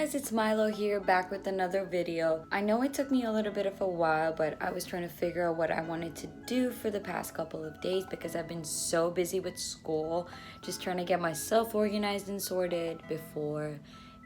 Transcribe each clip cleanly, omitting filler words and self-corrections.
guys, it's Milo here, back with another video. I know it took me a little bit of a while, but I was trying to figure out what I wanted to do for the past couple of days because I've been so busy with school, just trying to get myself organized and sorted before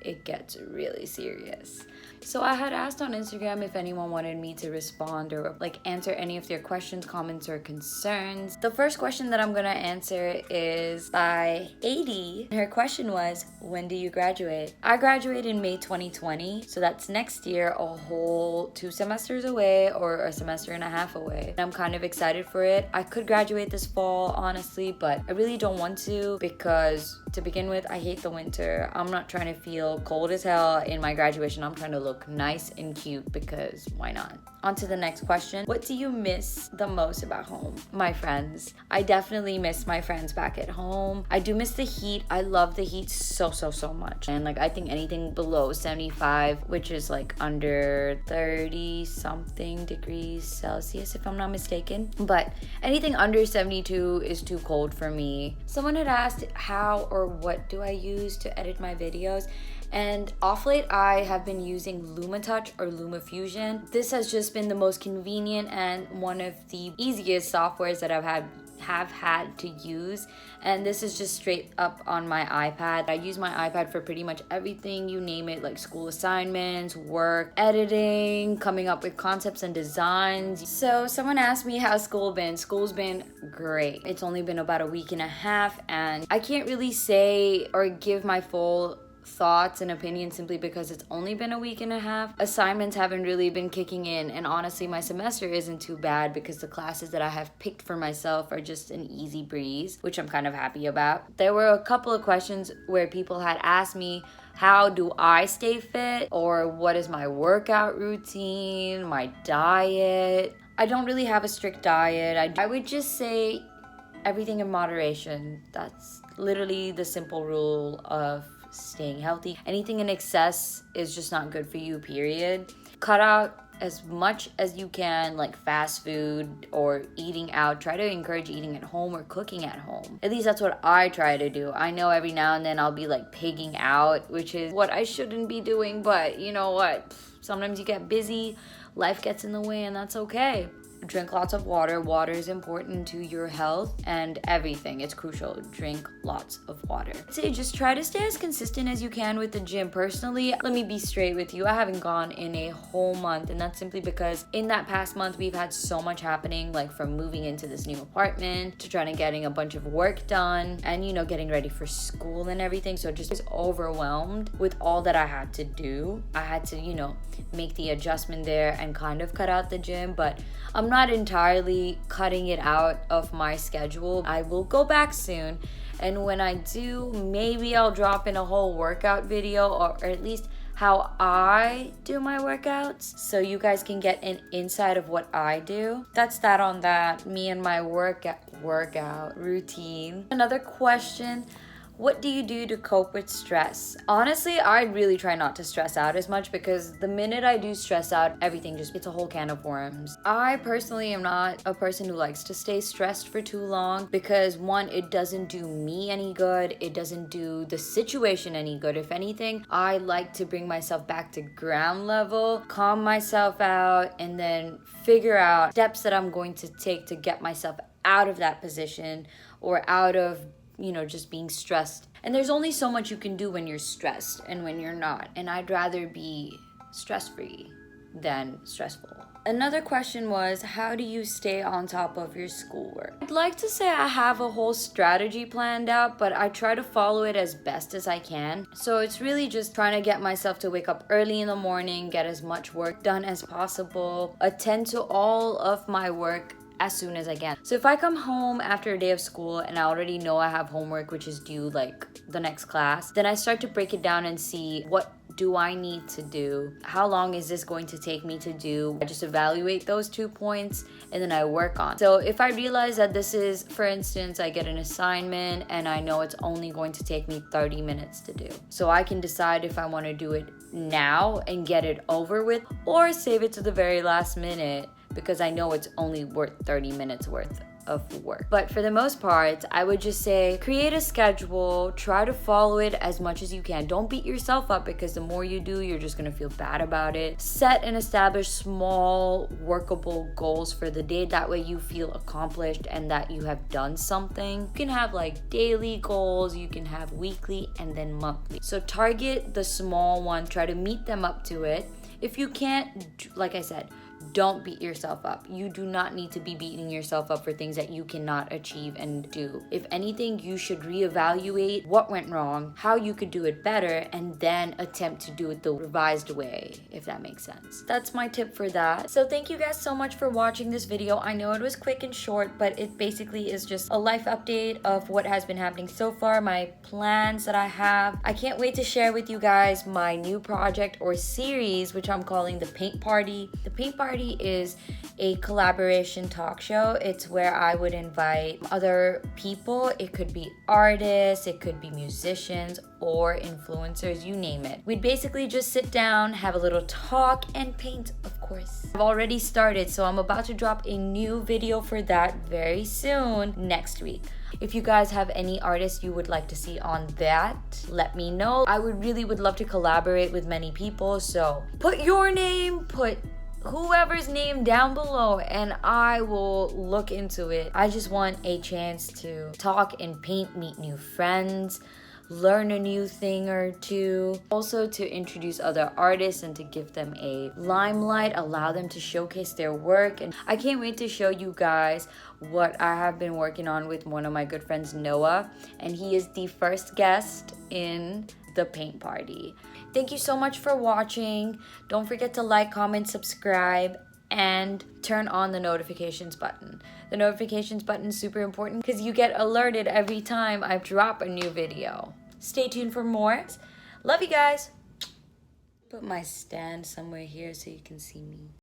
it gets really serious. So I had asked on Instagram if anyone wanted me to respond or answer any of their questions, comments, or concerns. The first question that I'm gonna answer is by 80. Her question was, when do you graduate? I graduate in May 2020, so that's next year, a whole 2 semesters away or a semester and a half away. I'm kind of excited for it. I could graduate this fall, honestly, but I really don't want to because to begin with, I hate the winter. I'm not trying to feel cold as hell in my graduation. I'm trying to look nice and cute because why not? On to the next question. What do you miss the most about home? My friends. I definitely miss my friends back at home. I do miss the heat. I love the heat so much. And I think anything below 75, which is under 30 something degrees Celsius if I'm not mistaken. But anything under 72 is too cold for me. Someone had asked how or what do I use to edit my videos? And off late, I have been using LumaTouch or LumaFusion. This has just been the most convenient and one of the easiest softwares that have had to use. And this is just straight up on my iPad. I use my iPad for pretty much everything, you name it, like school assignments, work, editing, coming up with concepts and designs. So someone asked me how's school been. School's been great. It's only been about a week and a half, and I can't really say or give my full thoughts and opinions simply because it's only been a week and a half. Assignments haven't really been kicking in, and honestly my semester isn't too bad because the classes that I have picked for myself are just an easy breeze, which I'm kind of happy about. There were a couple of questions where people had asked me how do I stay fit, or what is my workout routine, my diet. I don't really have a strict diet. I would just say everything in moderation. That's literally the simple rule of staying healthy. Anything in excess is just not good for you, period. Cut out as much as you can, fast food or eating out. Try to encourage eating at home or cooking at home. At least that's what I try to do. I know every now and then I'll be pigging out, which is what I shouldn't be doing, but you know what? Sometimes you get busy, life gets in the way, and that's okay. Drink lots of water. Water is important to your health and everything. It's crucial. Drink lots of water. I'd say just try to stay as consistent as you can with the gym. Personally, let me be straight with you. I haven't gone in a whole month, and that's simply because in that past month, we've had so much happening, from moving into this new apartment to trying to getting a bunch of work done and, getting ready for school and everything. So just was overwhelmed with all that I had to do. I had to, make the adjustment there and kind of cut out the gym, but I'm not entirely cutting it out of my schedule. I will go back soon, and when I do, maybe I'll drop in a whole workout video, or at least how I do my workouts, so you guys can get an insight of what I do. That's that on that. Me and my workout routine. Another question. What do you do to cope with stress? Honestly, I really try not to stress out as much because the minute I do stress out, everything it's a whole can of worms. I personally am not a person who likes to stay stressed for too long because one, it doesn't do me any good. It doesn't do the situation any good. If anything, I like to bring myself back to ground level, calm myself out, and then figure out steps that I'm going to take to get myself out of that position or out of just being stressed. And there's only so much you can do when you're stressed and when you're not. And I'd rather be stress-free than stressful. Another question was, how do you stay on top of your schoolwork? I'd like to say I have a whole strategy planned out, but I try to follow it as best as I can. So it's really just trying to get myself to wake up early in the morning, get as much work done as possible, attend to all of my work as soon as I can. So if I come home after a day of school and I already know I have homework which is due the next class, then I start to break it down and see what do I need to do? How long is this going to take me to do? I just evaluate those 2 points and then I work on. So if I realize that this is, for instance, I get an assignment and I know it's only going to take me 30 minutes to do. So I can decide if I want to do it now and get it over with or save it to the very last minute because I know it's only worth 30 minutes worth of work. But for the most part, I would just say create a schedule, try to follow it as much as you can. Don't beat yourself up, because the more you do, you're just gonna feel bad about it. Set and establish small workable goals for the day. That way you feel accomplished and that you have done something. You can have like daily goals, you can have weekly and then monthly. So target the small one, try to meet them up to it. If you can't, like I said, don't beat yourself up. You do not need to be beating yourself up for things that you cannot achieve and do. If anything, you should reevaluate what went wrong, how you could do it better, and then attempt to do it the revised way, if that makes sense. That's my tip for that. So thank you guys so much for watching this video. I know it was quick and short, but it basically is just a life update of what has been happening so far, my plans that I have. I can't wait to share with you guys my new project or series, which I'm calling The Paint Party. The Paint Party is a collaboration talk show. It's where I would invite other people. It could be artists, it could be musicians or influencers, you name it. We'd basically just sit down, have a little talk, and paint, of course. I've already started, so I'm about to drop a new video for that very soon, next week. If you guys have any artists you would like to see on that, let me know. I would love to collaborate with many people, so put your name, put whoever's name down below, and I will look into it. I just want a chance to talk and paint, meet new friends, learn a new thing or two. Also to introduce other artists and to give them a limelight, allow them to showcase their work. And I can't wait to show you guys what I have been working on with one of my good friends, Noah, and he is the first guest in The Paint Party. Thank you so much for watching. Don't forget to like, comment, subscribe, and turn on the notifications button. The notifications button is super important because you get alerted every time I drop a new video. Stay tuned for more. Love you guys. Put my stand somewhere here so you can see me.